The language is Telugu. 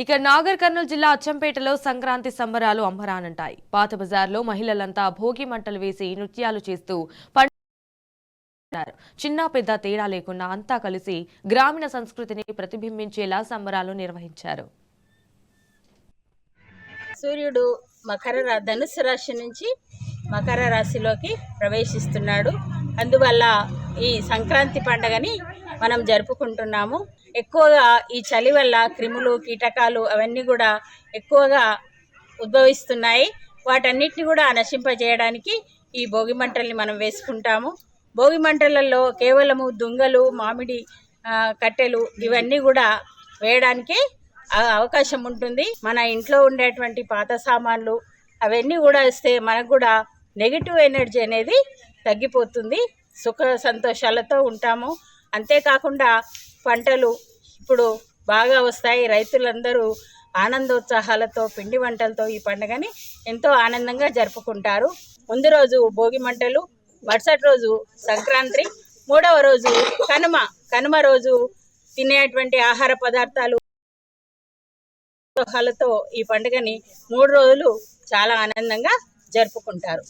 ఇక నాగర్ కర్నూలు జిల్లా అచ్చంపేటలో సంక్రాంతి సంబరాలు అంబరానంటాయి. పాత బజార్లో మహిళలంతా భోగి మంటలు వేసి నృత్యాలు చేస్తూ చిన్న పెద్ద తేడా లేకుండా అంతా కలిసి గ్రామీణ సంస్కృతిని ప్రతిబింబించేలా సంబరాలు నిర్వహించారు. సూర్యుడు ధనుసు రాశి నుంచి మకర రాశిలోకి ప్రవేశిస్తున్నాడు. అందువల్ల ఈ సంక్రాంతి పండుగని మనం జరుపుకుంటున్నాము. ఎక్కువగా ఈ చలి వల్ల క్రిములు కీటకాలు అవన్నీ కూడా ఎక్కువగా ఉద్భవిస్తున్నాయి. వాటన్నిటిని కూడా నశింపజేయడానికి ఈ భోగి మంటల్ని మనం వేసుకుంటాము. భోగి మంటలలో కేవలము దుంగలు, మామిడి కట్టెలు ఇవన్నీ కూడా వేయడానికే అవకాశం ఉంటుంది. మన ఇంట్లో ఉండేటువంటి పాత సామాన్లు అవన్నీ కూడా ఇస్తే మనకు కూడా నెగిటివ్ ఎనర్జీ అనేది తగ్గిపోతుంది. సుఖ సంతోషాలతో ఉంటాము. అంతేకాకుండా పంటలు ఇప్పుడు బాగా వస్తాయి. రైతులందరూ ఆనందోత్సాహాలతో పిండి వంటలతో ఈ పండుగని ఎంతో ఆనందంగా జరుపుకుంటారు. ముందు రోజు భోగి మంటలు, మరుసటి రోజు సంక్రాంతి, మూడవ రోజు కనుమ రోజు తినేటువంటి ఆహార పదార్థాలు ఈ పండుగని 3 రోజులు చాలా ఆనందంగా జరుపుకుంటారు.